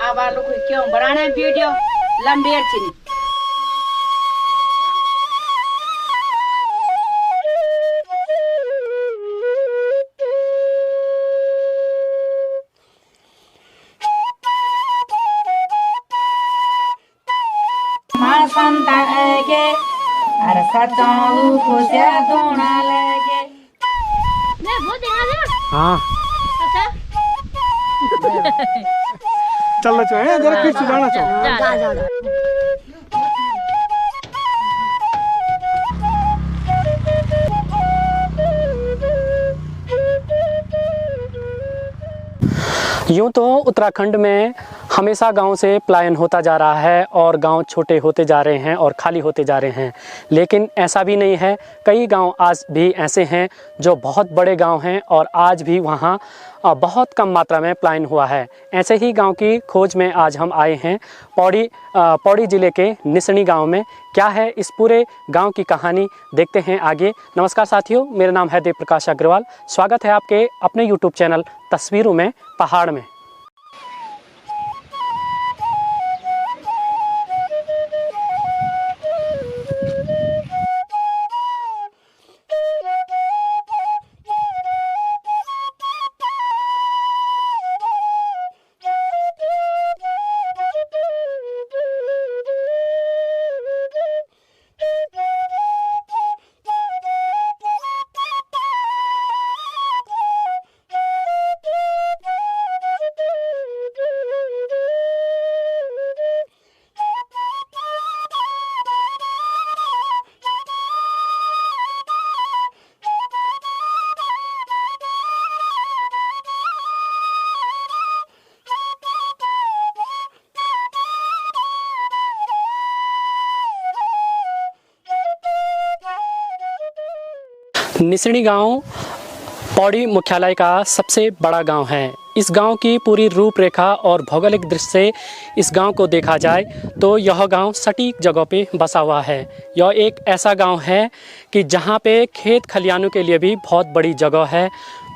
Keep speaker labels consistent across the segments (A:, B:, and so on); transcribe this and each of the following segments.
A: अब आलू को क्यों बनाना वीडियो लंबेर चिनी संता के अरे सताऊ को से दोना लेके
B: मैं वो देखा था।
C: हाँ
B: अच्छा
C: चलना चाहिए जरा फिर से जाना चाहिए।
B: जा
D: यूँ तो उत्तराखंड में हमेशा गांव से पलायन होता जा रहा है और गांव छोटे होते जा रहे हैं और खाली होते जा रहे हैं, लेकिन ऐसा भी नहीं है। कई गांव आज भी ऐसे हैं जो बहुत बड़े गांव हैं और आज भी वहां बहुत कम मात्रा में पलायन हुआ है। ऐसे ही गांव की खोज में आज हम आए हैं पौड़ी ज़िले के निसणी गांव में। क्या है इस पूरे गांव की कहानी, देखते हैं आगे। नमस्कार साथियों, मेरा नाम है देव प्रकाश अग्रवाल। स्वागत है आपके अपने यूट्यूब चैनल तस्वीरों में पहाड़ में। निसणी गांव पौड़ी मुख्यालय का सबसे बड़ा गांव है। इस गांव की पूरी रूपरेखा और भौगोलिक दृष्टि से इस गांव को देखा जाए तो यह गांव सटीक जगह पे बसा हुआ है। यह एक ऐसा गांव है कि जहां पे खेत खलियानों के लिए भी बहुत बड़ी जगह है,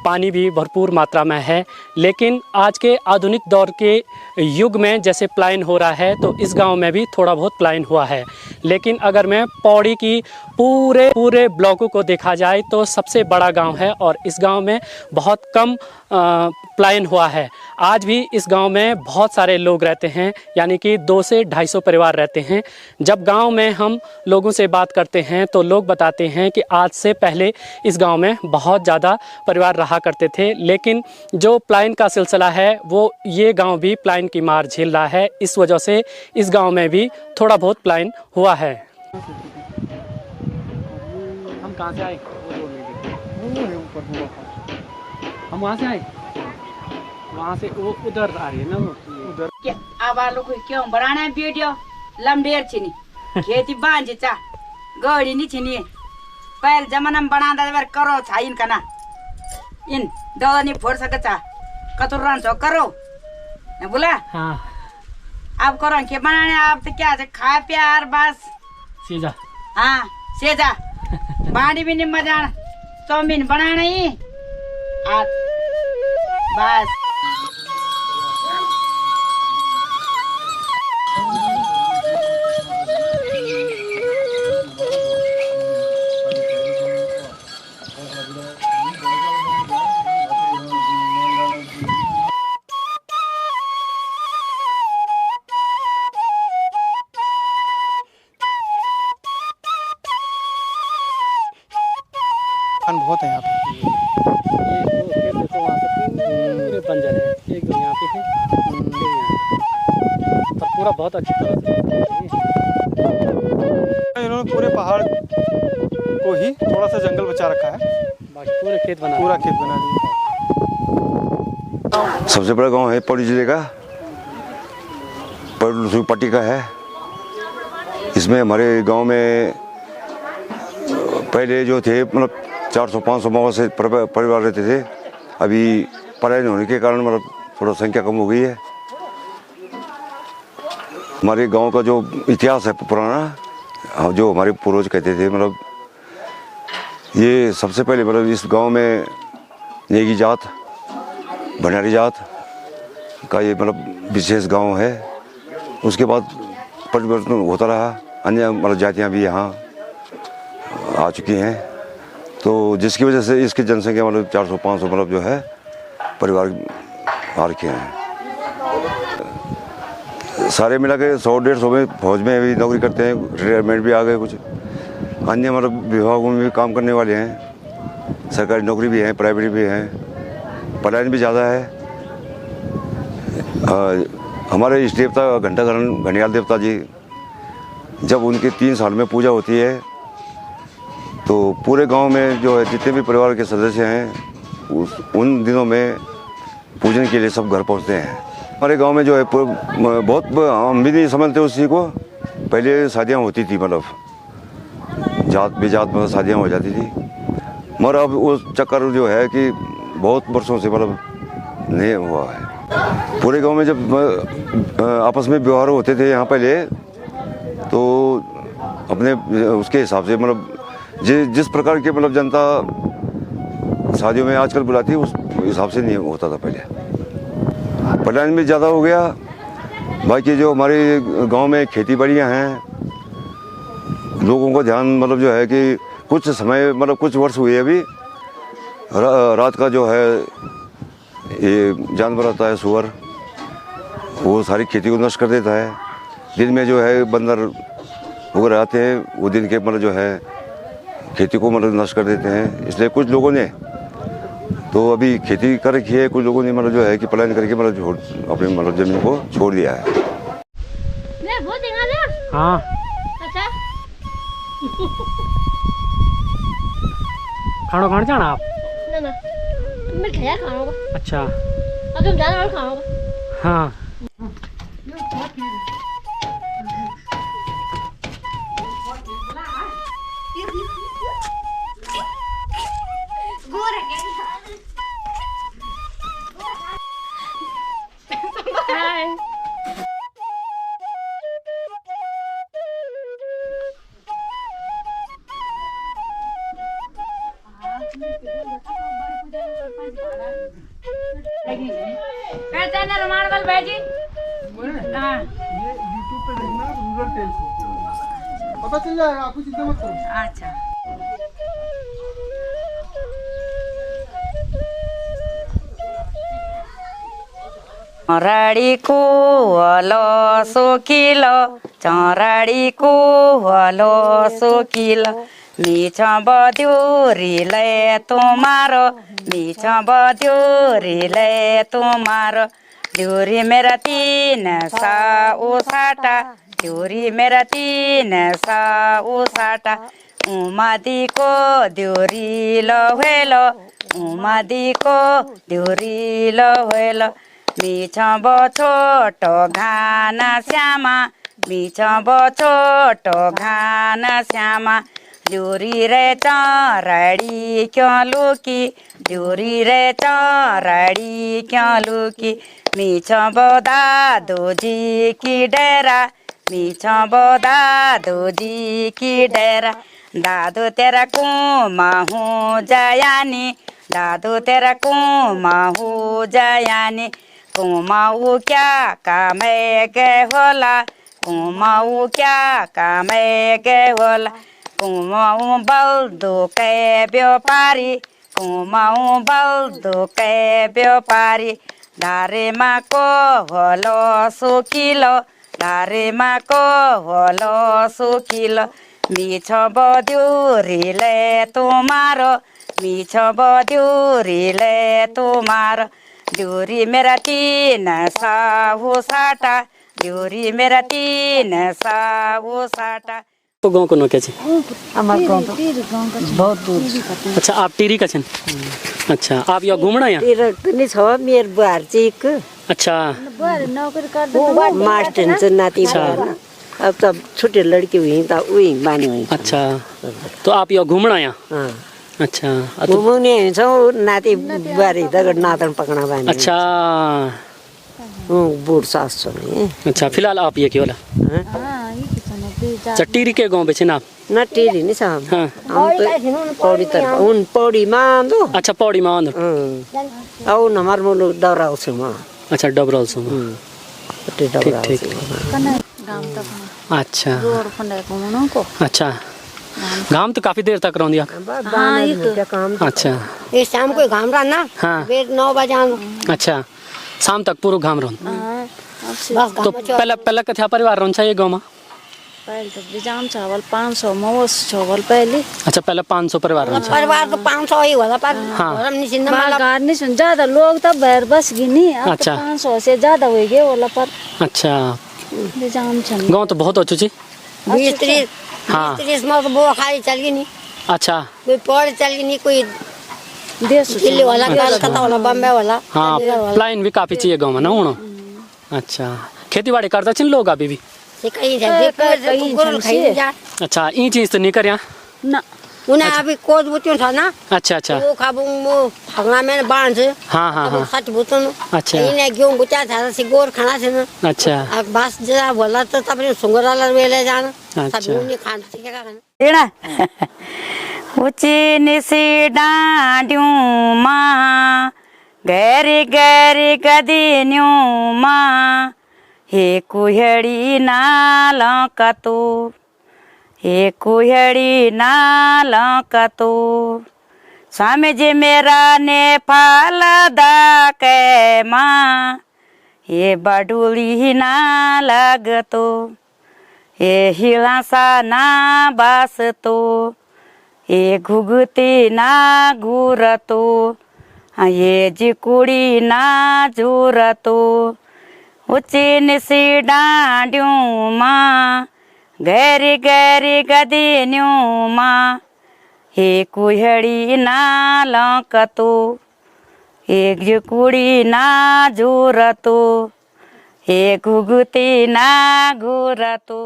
D: पानी भी भरपूर मात्रा में है। लेकिन आज के आधुनिक दौर के युग में जैसे पलायन हो रहा है तो इस गांव में भी थोड़ा बहुत पलायन हुआ है। लेकिन अगर मैं पौड़ी की पूरे ब्लॉकों को देखा जाए तो सबसे बड़ा गांव है और इस गांव में बहुत कम पलायन हुआ है। आज भी इस गांव में बहुत सारे लोग रहते हैं, यानी कि 200 से 250 परिवार रहते हैं। जब गांव में हम लोगों से बात करते हैं तो लोग बताते हैं कि आज से पहले इस गांव में बहुत ज़्यादा परिवार रहा करते थे, लेकिन जो पलायन का सिलसिला है वो ये गांव भी पलायन की मार झेल रहा है। इस वजह से इस गांव में भी थोड़ा बहुत पलायन हुआ है। हम कहाँ से आए? हम वहाँ से आए, वहाँ से वो उधर आ रही है ना, वो उधर।
A: अब आलू को क्यों बनाना वीडियो लंबेर चिनी खेती बांझ चा गड़ी नहीं चिनी पहले जमाना में बनाता बार करो छा इनका ना इन दौड़ नहीं फोड़ सके चा कतुर रन सो करो न बोला।
D: हाँ
A: अब करो के बनाने अब तो क्या खा प्यार बस
D: सीधा।
A: हाँ सेजा बाड़ी भी नहीं मजा चाउमीन बनाना ही बस।
C: बहुत है यहाँ पे।
D: ये फिर देखो वहाँ से पूरे बंजर है, एक दो यहाँ पे है, फिर यहाँ पर पूरा बहुत अच्छी तरह से
C: इन्होंने पूरे पहाड़ को ही थोड़ा सा जंगल बचा रखा है,
D: बाकी पूरे खेत बना
C: दिया।
E: सबसे बड़ा गांव है पौड़ी जिले का, पौड़ी पट्टी का है। इसमें हमारे गांव में पहले जो थे मतलब 400-500 गाँव से परिवार रहते थे। अभी पलायन होने के कारण मतलब थोड़ा संख्या कम हो गई है। हमारे गांव का जो इतिहास है पुराना, जो हमारे पूर्वज कहते थे, मतलब ये सबसे पहले मतलब इस गांव में नेगी जात, भंडारी जात, का ये मतलब विशेष गांव है। उसके बाद परिवर्तन होता रहा, अन्य मतलब जातियाँ भी यहाँ आ चुकी हैं, तो जिसकी वजह से इसकी जनसंख्या मतलब 400-500 मतलब जो है परिवार आ रखे हैं। सारे मिला के 100-150 में फौज में भी नौकरी करते हैं, रिटायरमेंट भी आ गए, कुछ अन्य मतलब विभागों में भी काम करने वाले हैं, सरकारी नौकरी भी है, प्राइवेट भी है, पलायन भी ज़्यादा है। हमारे इष्ट देवता घंटाघरण घनियाल देवता जी, जब उनके 3 साल में पूजा होती है तो पूरे गांव में जो है जितने भी परिवार के सदस्य हैं उन दिनों में पूजन के लिए सब घर पहुंचते हैं। हमारे गांव में जो है बहुत हम भी नहीं समझते उस चीज़ को। पहले शादियां होती थी, मतलब जात बेजात मतलब शादियां हो जाती थी, मगर अब वो चक्कर जो है कि बहुत वर्षों से मतलब नहीं हुआ है। पूरे गांव में जब आपस में व्यवहार होते थे यहाँ पहले, तो अपने उसके हिसाब से मतलब जिस प्रकार के मतलब जनता शादियों में आजकल बुलाती है उस हिसाब से नहीं होता था पहले। पलायन भी ज़्यादा हो गया। बाकी जो हमारे गांव में खेती बाड़ियाँ हैं, लोगों को ध्यान मतलब जो है कि कुछ समय मतलब कुछ वर्ष हुए अभी रात का जो है ये जानवर आता है सुअर, वो सारी खेती को नष्ट कर देता है। दिन में जो है बंदर वगैरह आते हैं, वो दिन के मतलब जो है खेती को मतलब नष्ट कर देते हैं। इसलिए कुछ लोगों ने तो अभी खेती कर रखी है, कुछ लोगों ने मतलब जो है कि पलायन करके मतलब अपनी मतलब जमीन को छोड़ दिया है।
B: मैं बहुत देखा था।
D: हाँ
B: अच्छा
D: खाना खाने जाना आप?
B: ना ना मैं खाया खाऊंगा।
D: अच्छा
B: अब तुम जाना और खाऊंगा।
D: हाँ
A: पहचान रुमाल वाल भाई जी। हाँ
C: ये यूट्यूब पे देखना रूरल टेल्स, पता चल जाएगा आपको, चिंता मत करो।
A: अच्छा चराडीको हलो सुकिलो, चराडीको हलो सुकिलो, मिछ बद्युरीले तुम्हारो, मिछ बद्युरीले तुम्हारो, द्युरी मेरा 300 साटा, द्युरी मेरा 300 साटा, उमादीको द्युरी लो हेलो, उमादीको द्युरी लो हेलो, मिछ छोटो घान श्यामा, मिछ छोटो घान श्यामा, द्युरी रे चराडी क्यों लुकी, द्युरी रे चराडी क्यों लुकी, मिछ दादू जी की डेरा, मिछ दादू जी की डेरा, दादू तेरा कुमा हूँ जयानी, दादू तेरा कुमा हूँ जयानी, कुमाऊ क्या कामे गए होला, कुमाऊ क्या कामे गए होला, कुमाऊ बल्दू के व्यापारी, कुमाऊ बल्दू के व्यापारी, धारेमा को होलो सुकिलो, धारेमा को होलो सुकिलो, मिछ बद्युरीले तुम्हारो, मिछ बद्युरीले तुम्हारो, द्युरी मेरा 300 साटा, द्युरी मेरा 300 साटा।
D: तो गाँव को नो क्या
F: हमारे गाँव तो बहुत दूर।
D: अच्छा आप टिहरी का छन? अच्छा आप यहाँ घूमना यहाँ?
F: नहीं छ मेरो बुहार चाहिँ एक।
D: अच्छा
B: नौकरी कर
F: मास्टर छ नाति भएर। अब त छोटे लड़की हुई त उही बानी हुई।
D: अच्छा तो आप यहाँ घूमना यहाँ?
F: हाँ
D: अच्छा
F: घुमाउने छौँ नाति बुहारी दगड नातन पकड़ा बानी।
D: अच्छा
F: बूढ़ सास छ नि।
D: अच्छा फिलहाल आप ये क्यों ला? अच्छा टिहरी के गाँव बेचे ना आप?
F: न टिहरी नि छ हम।
D: हाँ
F: हम पौडी तरफ उन पौडी मा आंदो।
D: अच्छा पौड़ी में आंदो।
F: औ नमर मुलु दौराउँछु म।
D: अच्छा डबरौल से
F: छोटे डबरा
D: ठीक।
B: गांव तक
D: अच्छा
B: रोड फंडे घूमनो को
D: अच्छा घाम तो काफी देर तक रह दिया
F: हाँ ये काम
D: अच्छा
F: ये शाम को घाम रहा ना
D: हाँ
F: 9 बजे
D: अच्छा शाम तक पूरा घाम रह
F: बस
D: तो पहला कथ्या परिवार रह ये गाँव में
B: पहले तो बिजाम चावल 500 मवस चावल पहले
D: अच्छा पहले 500 परिवार रह
F: परिवार तो 500 ही होला पर
D: हाँ।
F: हम निश्चिंत
B: बागार नहीं सुन ज्यादा लोग तब बैर बस गिनी अब
D: अच्छा।
B: 500 से ज्यादा हो गए वाला पर
D: अच्छा
B: बिजाम छन
D: गाँव तो बहुत अच्छी जी
F: 20-30
D: हाँ
F: 30 में तो वो खाली चल गई नहीं
D: अच्छा
F: कोई पौड़ चल गई नहीं कोई
B: देश
F: दिल्ली वाला कलकत्ता वाला बम्बे वाला
D: हाँ लाइन भी काफी चाहिए गाँव में ना हूँ अच्छा खेती बाड़ी करता छिन लोग अभी भी
F: से कहीं जाए
B: कहीं
F: गोल खाई जा
D: अच्छा ये चीज तो नहीं कर यहाँ
B: ना
F: उन्हें अभी कोच बुतियों था ना
D: अच्छा अच्छा
F: वो खाबू वो फगना में बांध से
D: हाँ हाँ हाँ
F: सच बुतन
D: अच्छा
F: इन्हें गेहूं बुचा था से गोर खाना से ना
D: अच्छा
F: अब बस जरा बोला तो तब ने सुंगराला वेले जाना
D: अच्छा।
F: सब उन्हें खाना से क्या करना
A: हेड़ा ऊंची निसी डांडियों माँ गहरी गहरी गदीन्यों माँ हे कुहड़ी नाल कतो हे कुहड़ी नाल कतो स्वामी जी मेरा ने फल दा के माँ हे बडूली ना लगतो हे हिलासा ना बसतो हे घुगती ना घूरतो ये जिकुड़ी ना झूरतो ऊंची निसी डांडियों माँ गहरी गहरी गदीन्यों माँ हे कुहड़ी ना लौकतो एक जुकुड़ी ना झूरतो एक घुगती ना घूरतो।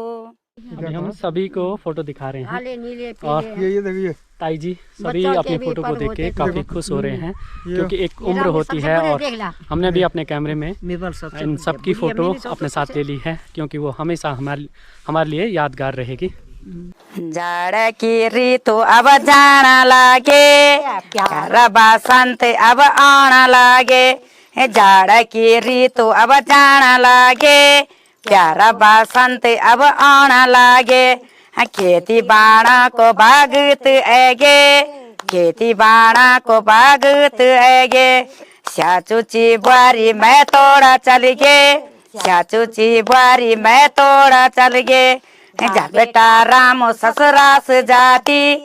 D: अभी हम सभी को फोटो दिखा रहे हैं
F: काले नीले
D: और
C: ये देखिए
D: ताई जी सभी
F: बच्चों
D: अपनी
F: के भी
D: फोटो को
F: पर्व
D: देख
F: होते
D: के
F: थे।
D: काफी खुश हो रहे हैं क्योंकि एक उम्र होती है और हमने भी अपने कैमरे में इन सब की फोटो अपने साथ ले ली है क्योंकि वो हमेशा हमारे लिए यादगार रहेगी।
A: जाड़ की ऋतु अब जाना लागे प्यारा बसंत अब आना लागे जाड़ की ऋतु अब जाना लागे प्यारा बसंत अब आना लागे खेती बाड़ा को बागत ऐगे खेती बाड़ा को बागत ऐगे चाचूची बुआरी मैं तोड़ा चल गे चाचूची बुआरी मैं तोड़ा चल गे जा बेटा रामो ससुरास जाती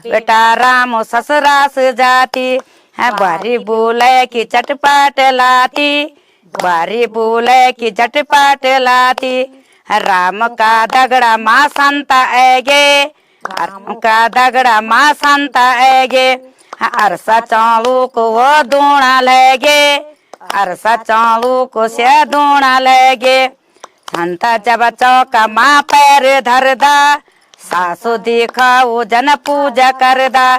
A: बेटा रामो ससुरास जाती है बारी बोले की चटपट लाती बारी बोले की चटपट लाती राम का दगड़ा माँ संता ऐगे राम का दगड़ा माँ संता ऐगे अरसा चालू को वो दूना लेगे अरसा चालू को से दूना लेगे संता जब चौका माँ पैर धरदा सासु दिखाओ जन पूजा करदा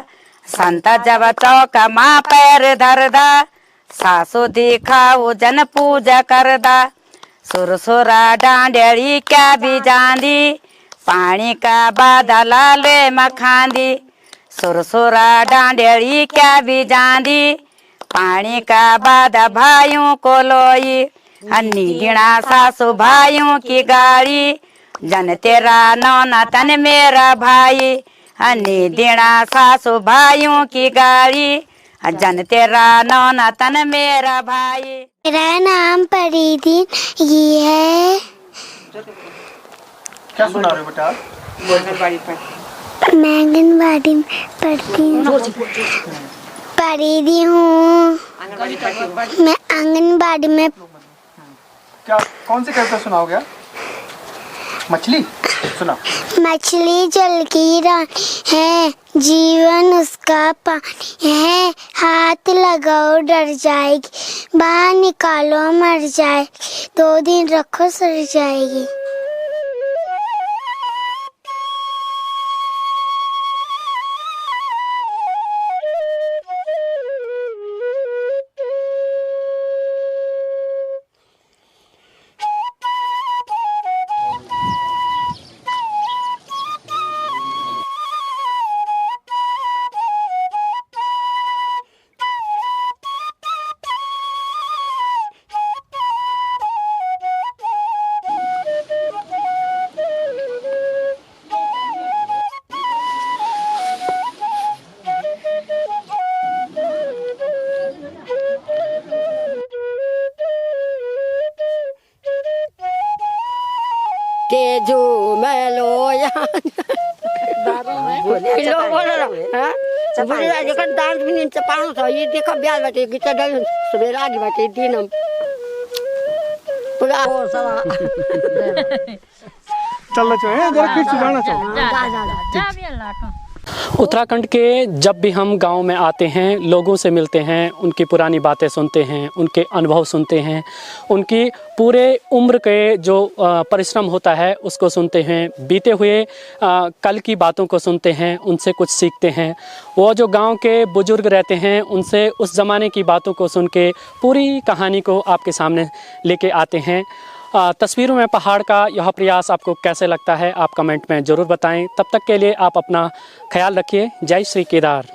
A: संता जब चौका माँ पैर धरदा सासु दिखाओ जन पूजा करदा सुरसुरा डांडेली क्या भी जांदी पानी का बादला ले मखांदी सुरसुरा डांडेली क्या भी जांदी पानी का बादा भाइयों को लोई अन्नी गिणा सासु भाइयों की गाड़ी जन तेरा नौना तन मेरा भाई अन्नी दिणा सासु भाइयों की गाड़ी जन तेरा नौना तन मेरा भाई।
G: मेरा नाम परिदीन ये है।
C: क्या सुना रहे हो बेटा?
G: मैं आंगनबाड़ी में पढ़ती हूँ परिदी हूँ मैं आंगनबाड़ी में।
C: क्या कौन सी कविता सुनाओगे? मछली सुना।
G: मछली जल की रानी है जीवन उसका पानी है हाथ लगाओ डर जाएगी बाहर निकालो मर जाएगी 2 दिन रखो सड़ जाएगी।
F: झूमेलो डांस भी नहीं पाउँ छ ये देखो बिहार बाटे गीत डाल सबेर आगे बाटे दिनम पूरा हो सब
C: चलना चाहिए जरा कुछ जाना चाहिए।
D: उत्तराखंड के जब भी हम गांव में आते हैं, लोगों से मिलते हैं, उनकी पुरानी बातें सुनते हैं, उनके अनुभव सुनते हैं, उनकी पूरे उम्र के जो परिश्रम होता है उसको सुनते हैं, बीते हुए कल की बातों को सुनते हैं, उनसे कुछ सीखते हैं। वो जो गांव के बुजुर्ग रहते हैं उनसे उस ज़माने की बातों को सुन के पूरी कहानी को आपके सामने लेके आते हैं। तस्वीरों में पहाड़ का यह प्रयास आपको कैसे लगता है आप कमेंट में ज़रूर बताएं। तब तक के लिए आप अपना ख्याल रखिए। जय श्री केदार।